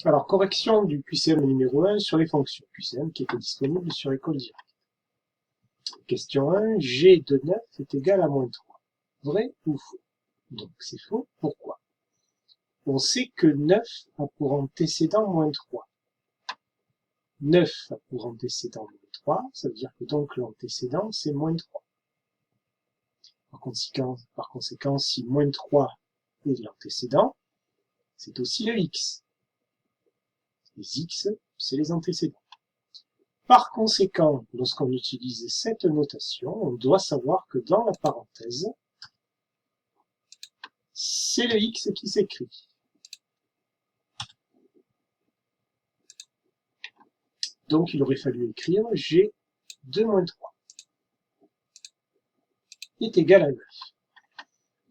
Alors, correction du QCM numéro 1 sur les fonctions. QCM qui était disponible sur École Directe. Question 1. G de 9 est égal à moins 3. Vrai ou faux? Donc, c'est faux. Pourquoi? On sait que 9 a pour antécédent moins 3. 9 a pour antécédent moins 3, ça veut dire que donc l'antécédent c'est moins 3. Par conséquent, si moins 3 est l'antécédent, c'est aussi le x. Les x, c'est les antécédents. Par conséquent, lorsqu'on utilise cette notation, on doit savoir que dans la parenthèse, c'est le x qui s'écrit. Donc il aurait fallu écrire g de moins 3 est égal à 9.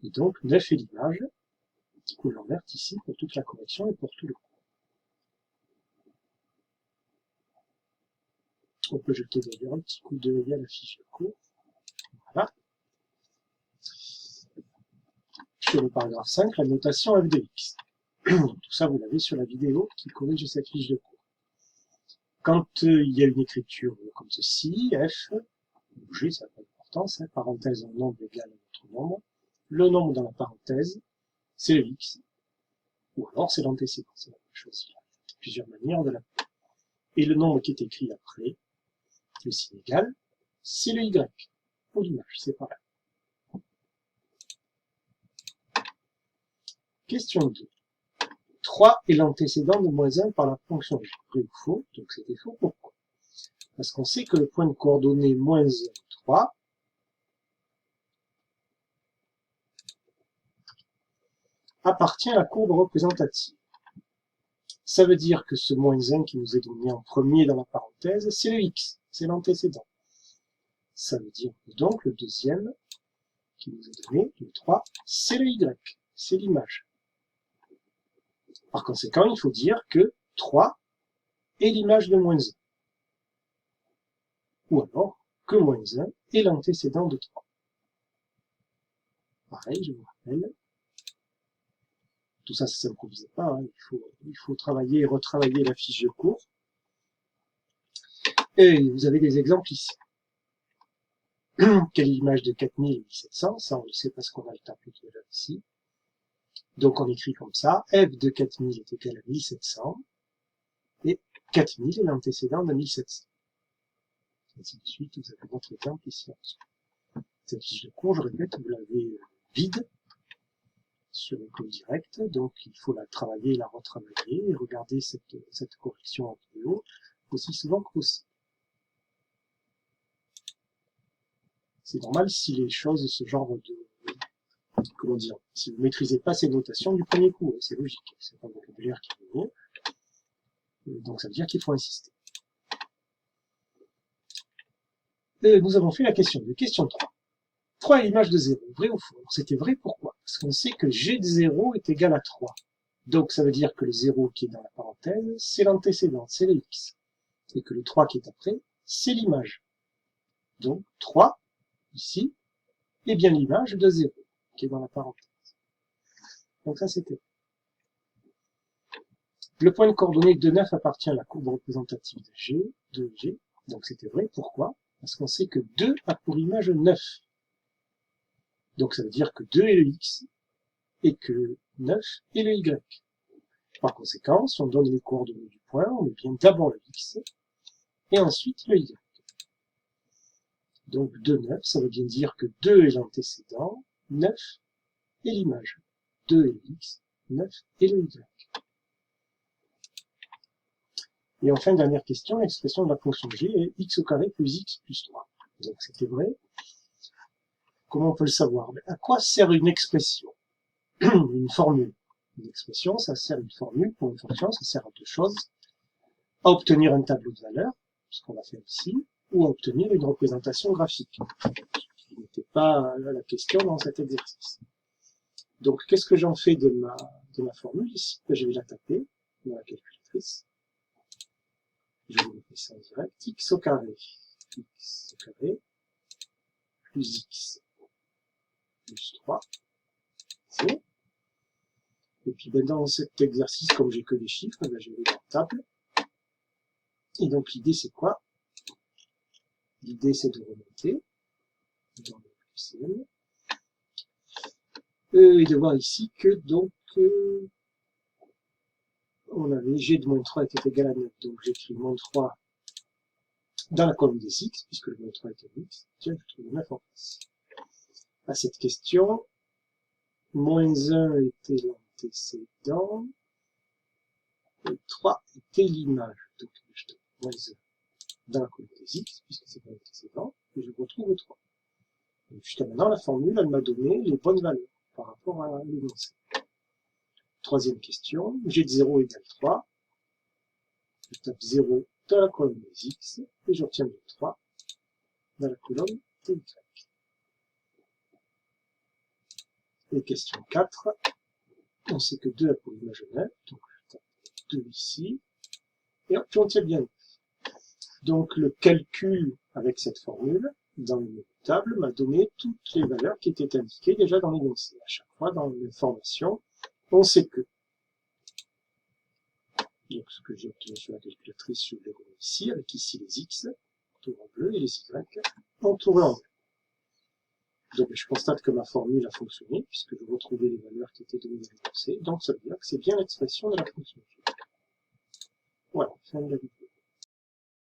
Et donc 9 est l'image, couleur verte ici pour toute la correction et pour tout le cours. On peut jeter d'ailleurs un petit coup d'œil à la fiche de cours. Voilà. Sur le paragraphe 5, la notation f de x. Tout ça, vous l'avez sur la vidéo qui corrige cette fiche de cours. Quand il y a une écriture comme ceci, f, g, ça n'a pas d'importance, parenthèse en nombre égal à notre nombre, le nombre dans la parenthèse, c'est le x, ou alors c'est l'antécédent, c'est la même chose. Il y a plusieurs manières de l'appeler. Et le nombre qui est écrit après, le signe égal, c'est le y, ou l'image, c'est pareil. Question 2. 3 est l'antécédent de moins 1 par la fonction g. Vrai ou faux? Donc c'était faux. Pourquoi? Parce qu'on sait que le point de coordonnée moins 1, 3, appartient à la courbe représentative. Ça veut dire que ce moins 1 qui nous est donné en premier dans la parenthèse, c'est le x, c'est l'antécédent. Ça veut dire que donc le deuxième qui nous est donné, le 3, c'est le y, c'est l'image. Par conséquent, il faut dire que 3 est l'image de moins 1. Ou alors que moins 1 est l'antécédent de 3. Pareil, je vous rappelle. Tout ça, ça ne s'improvise pas. Hein. Il faut travailler et retravailler la fiche de cours. Et vous avez des exemples ici. Quelle image de 4000 et 1700? Ça, on le sait parce qu'on a le tableau qui est là ici. Donc, on écrit comme ça. F de 4000 est égal à 1700. Et 4000 est l'antécédent de 1700. Ainsi de suite, vous avez d'autres exemples ici. Cette fiche de cours, je répète, vous l'avez vide sur École Directe, donc il faut la travailler et la retravailler et regarder cette correction en vidéo aussi souvent que possible. C'est normal si les choses, ce genre de, comment dire, si vous ne maîtrisez pas ces notations du premier coup, c'est logique, c'est un vocabulaire qui est nouveau, donc ça veut dire qu'il faut insister. Et nous avons fait la question 2, question 3. 3 est l'image de 0, vrai ou faux? C'était vrai, pourquoi? Parce qu'on sait que g de 0 est égal à 3. Donc ça veut dire que le 0 qui est dans la parenthèse, c'est l'antécédent, c'est le x. Et que le 3 qui est après, c'est l'image. Donc 3, ici, est bien l'image de 0, qui est dans la parenthèse. Donc ça c'était. Le point de coordonnée de 9 appartient à la courbe représentative de G, donc c'était vrai. Pourquoi? Parce qu'on sait que 2 a pour image 9. Donc ça veut dire que 2 est le x, et que 9 est le y. Par conséquent, si on donne les coordonnées du point, on met bien d'abord le x, et ensuite le y. Donc 2, 9, ça veut bien dire que 2 est l'antécédent, 9 est l'image. 2 est le x, 9 est le y. Et enfin, dernière question, l'expression de la fonction g est x au carré plus x plus 3. Donc c'était vrai. Comment on peut le savoir? À quoi sert une expression? Une formule. Une expression, ça sert une formule pour une fonction, ça sert à deux choses. À obtenir un tableau de valeurs, ce qu'on va faire ici, ou à obtenir une représentation graphique. Ce qui n'était pas la question dans cet exercice. Donc, qu'est-ce que j'en fais de ma formule ici? Je vais la taper dans la calculatrice. Je vous fais ça en direct. X au carré plus x plus 3, c'est. Et puis ben, dans cet exercice, comme j'ai que des chiffres, ben, je vais dans la table. Et donc l'idée c'est quoi? L'idée c'est de remonter dans le QCM. Et de voir ici que donc on avait g de moins 3 était égal à 9. Donc j'écris moins 3 dans la colonne des x, puisque le moins 3 est un x. Tiens, je trouve le 9 en face. À cette question, moins 1 était l'antécédent, et 3 était l'image. Donc je tape moins 1 dans la colonne des x, puisque c'est l'antécédent, et je retrouve 3. Donc jusqu'à maintenant, la formule, elle m'a donné les bonnes valeurs par rapport à l'énoncé. Troisième question, g de 0 égale 3. Je tape 0 dans la colonne des x, et je retiens le 3 dans la colonne des y. Et question 4, on sait que 2 a pour l'image 9, donc je tape 2 ici, et hop, on tient bien. Donc le calcul avec cette formule, dans le table, m'a donné toutes les valeurs qui étaient indiquées déjà dans l'énoncé. À chaque fois, dans l'information, on sait que. Donc ce que j'ai obtenu sur la calculatrice, je le remets ici, avec ici les x, entouré en bleu, et les y, entourés en bleu. Donc je constate que ma formule a fonctionné, puisque je retrouvais les valeurs qui étaient données dans l'énoncé, donc ça veut dire que c'est bien l'expression de la fonction. Voilà, fin de la vidéo.